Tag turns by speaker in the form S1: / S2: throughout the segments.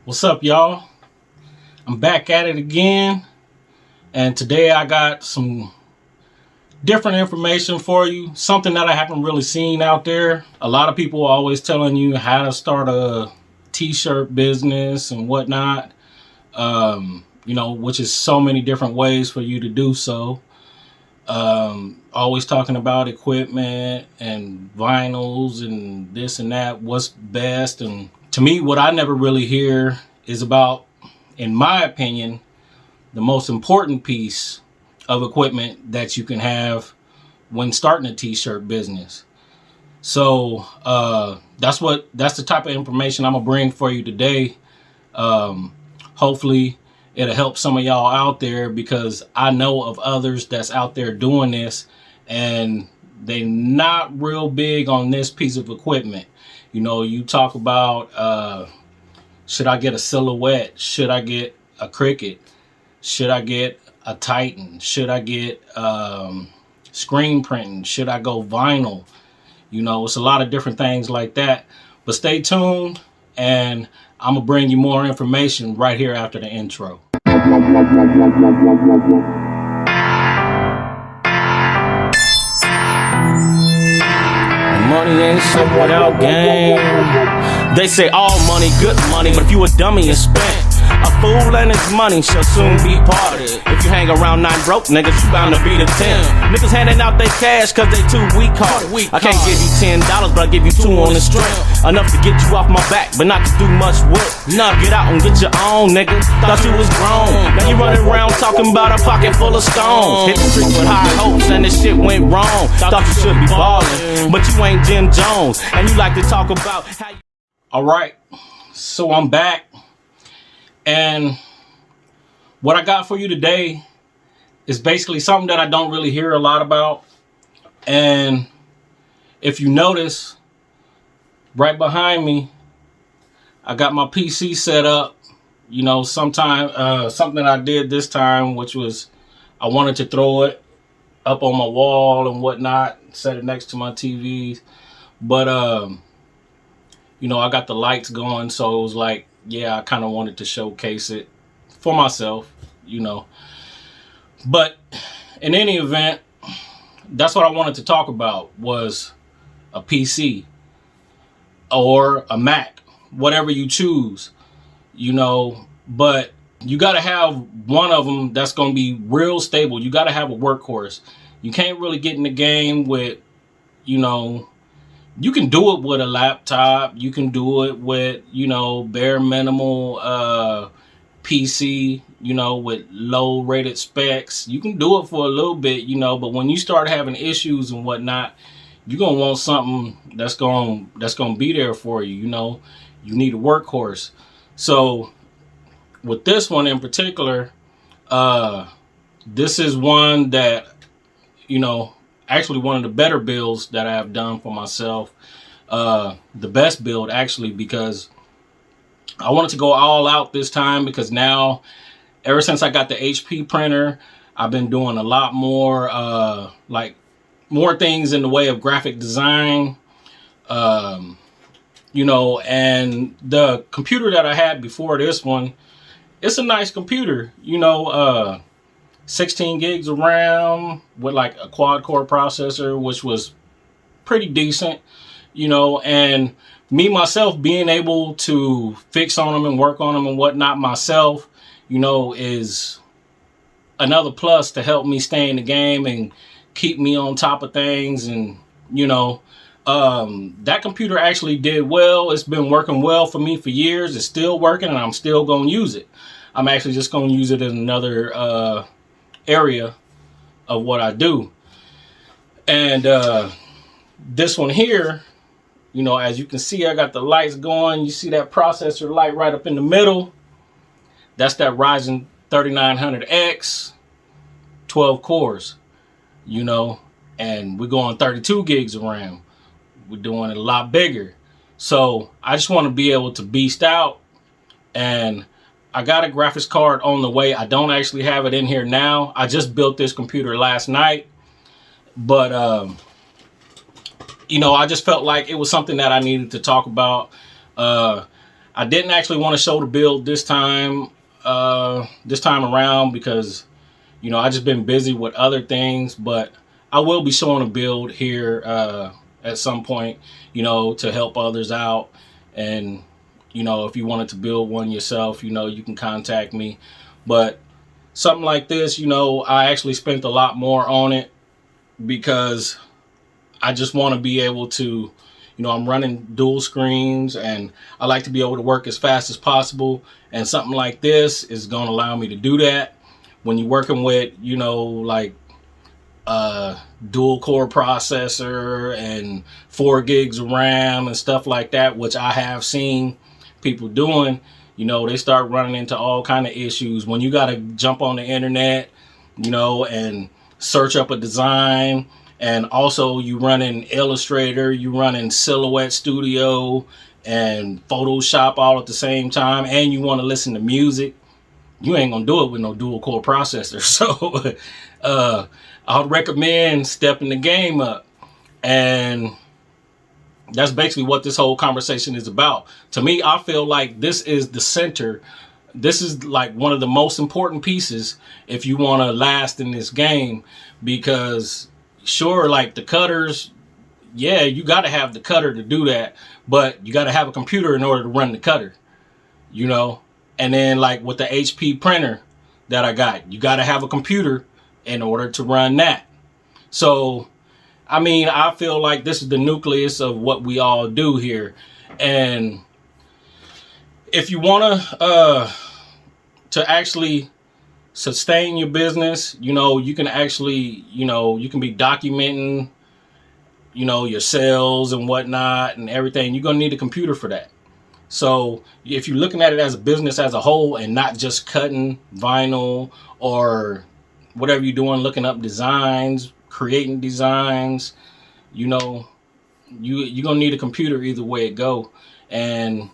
S1: What's up, y'all? I'm back at it again, and today I got some different information for you, something that I haven't really seen out there. A lot of people are always telling you how to start a t-shirt business and whatnot, which is so many different ways for you to do so. Always talking about equipment and vinyls and this and that, what's best. And to me, what I never really hear is about, in my opinion, the most important piece of equipment that you can have when starting a t-shirt business. So that's the type of information I'm gonna bring for you today. Hopefully it'll help some of y'all out there, because I know of others that's out there doing this and they not real big on this piece of equipment. You talk about should I get a silhouette? Should I get a Cricut? Should I get a Titan? Should I get screen printing? Should I go vinyl? It's a lot of different things like that. But stay tuned, and I'm going to bring you more information right here after the intro. Money ain't shit without game. They say all money, good money, but if you a dummy and spent, a fool and his money shall soon be parted. If you hang around 9 broke niggas, you bound to be the 10. Niggas handing out their cash cause they too weak-hearted. I can't give you $10, but I give you 2 on the strength. Enough to get you off my back, but not to do much with. Nah, get out and get your own, nigga. Thought you was grown. Now you running around talking about a pocket full of stones. Hit the streets with high hopes and this shit went wrong. Thought you should be ballin', but you ain't Jim Jones. And you like to talk about how you... Alright, so I'm back. And what I got for you today is basically something that I don't really hear a lot about. And if you notice, right behind me, I got my PC set up. Something I did this time, which was I wanted to throw it up on my wall and whatnot, set it next to my TV. But, I got the lights going, so it was like, yeah, I kind of wanted to showcase it for myself, But in any event, that's what I wanted to talk about, was a PC or a Mac, whatever you choose, But you got to have one of them that's going to be real stable. You got to have a workhorse. You can't really get in the game with, you can do it with a laptop. You can do it with, bare minimal PC, with low rated specs. You can do it for a little bit, but when you start having issues and whatnot, you're going to want something that's going to be there for you, You need a workhorse. So with this one in particular, this is one that, actually one of the better builds that I have done for myself. The best build, actually, because I wanted to go all out this time, because now, ever since I got the HP printer, I've been doing a lot more, more things in the way of graphic design, and the computer that I had before this one, it's a nice computer, 16 gigs of RAM with like a quad core processor, which was pretty decent, and me myself being able to fix on them and work on them and whatnot myself, is another plus to help me stay in the game and keep me on top of things. And, that computer actually did well. It's been working well for me for years. It's still working, and I'm still going to use it. I'm actually just going to use it in another, area of what I do. And this one here, as you can see, I got the lights going. You see that processor light right up in the middle? That's that Ryzen 3900X, 12 cores, and we're going 32 gigs of RAM. We're doing it a lot bigger. So I just want to be able to beast out, and I got a graphics card on the way. I don't actually have it in here now. I just built this computer last night. But, I just felt like it was something that I needed to talk about. I didn't actually want to show the build this time around because, you know, I just been busy with other things, but I will be showing a build here at some point, you know, to help others out. And, you know, if you wanted to build one yourself, you know, you can contact me. But something like this, you know, I actually spent a lot more on it because I just want to be able to, you know, I'm running dual screens and I like to be able to work as fast as possible. And something like this is going to allow me to do that. When you're working with, you know, like dual core processor and 4 gigs of RAM and stuff like that, which I have seen people doing, you know, they start running into all kind of issues when you got to jump on the internet, you know, and search up a design. And also you run in Illustrator, you run in Silhouette Studio and Photoshop all at the same time, and you want to listen to music. You ain't gonna do it with no dual core processor. So I would recommend stepping the game up. And that's basically what this whole conversation is about. To me, I feel like this is the center. This is like one of the most important pieces if you want to last in this game, because sure, like the cutters, yeah, you got to have the cutter to do that, but you got to have a computer in order to run the cutter, you know. And then like with the HP printer that I got, you got to have a computer in order to run that. So I mean, I feel like this is the nucleus of what we all do here. And if you want to actually sustain your business, you know, you can actually, you know, you can be documenting, you know, your sales and whatnot and everything. You're going to need a computer for that. So if you're looking at it as a business as a whole and not just cutting vinyl or whatever you're doing, looking up designs, creating designs, you know, you're going to need a computer either way it go. And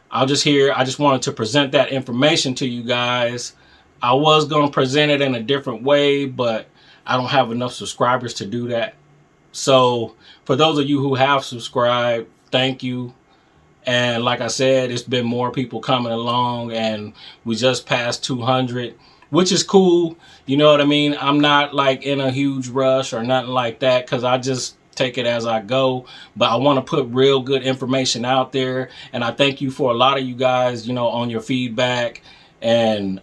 S1: I just wanted to present that information to you guys. I was going to present it in a different way, but I don't have enough subscribers to do that. So for those of you who have subscribed, thank you. And like I said, it's been more people coming along, and we just passed 200, which is cool. You know what I mean? I'm not like in a huge rush or nothing like that, because I just take it as I go. But I want to put real good information out there. And I thank you for a lot of you guys, you know, on your feedback. And,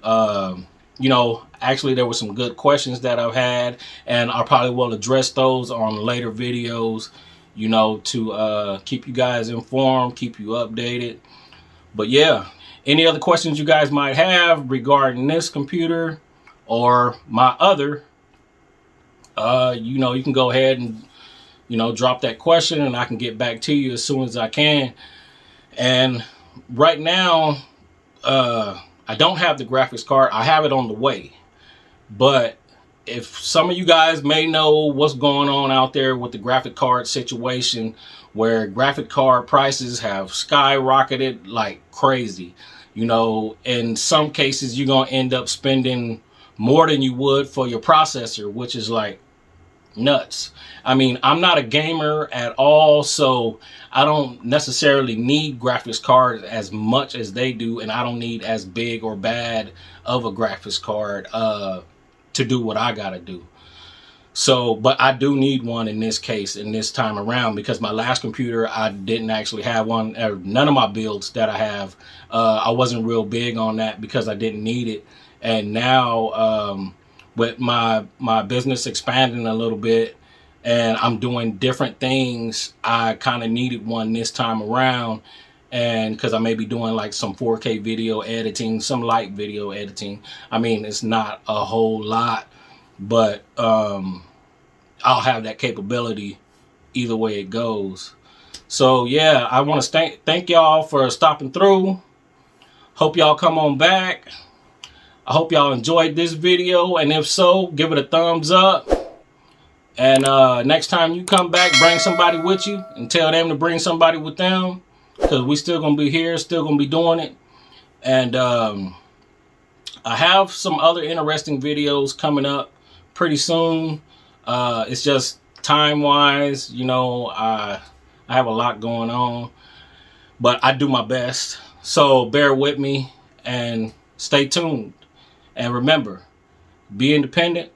S1: you know, actually there were some good questions that I've had, and I probably will address those on later videos, you know, to keep you guys informed, keep you updated. But yeah, any other questions you guys might have regarding this computer or my other, you know, you can go ahead and, you know, drop that question and I can get back to you as soon as I can. And right now, I don't have the graphics card. I have it on the way. But if some of you guys may know what's going on out there with the graphic card situation, where graphic card prices have skyrocketed like crazy, you know, in some cases you're going to end up spending more than you would for your processor, which is like nuts. I mean, I'm not a gamer at all, so I don't necessarily need graphics cards as much as they do, and I don't need as big or bad of a graphics card to do what I gotta do. So, but I do need one in this case, in this time around, because my last computer, I didn't actually have one. None of my builds that I have, I wasn't real big on that because I didn't need it. And now, with my business expanding a little bit and I'm doing different things, I kind of needed one this time around. And because I may be doing like some 4K video editing, some light video editing. I mean, it's not a whole lot, but I'll have that capability either way it goes. So yeah, I want to thank y'all for stopping through. Hope y'all come on back. I hope y'all enjoyed this video, and if so, give it a thumbs up. And next time you come back, bring somebody with you and tell them to bring somebody with them, because we still gonna be here, still gonna be doing it. And I have some other interesting videos coming up pretty soon. It's just time wise, you know, I have a lot going on, but I do my best. So bear with me and stay tuned. And remember, be independent,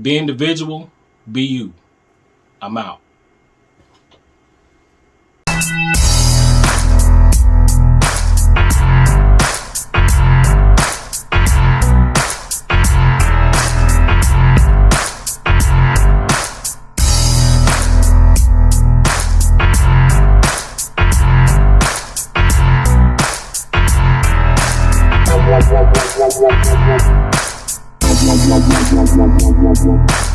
S1: be individual, be you. I'm out.
S2: Wow, wow, wow, wow, wow, wow, wow.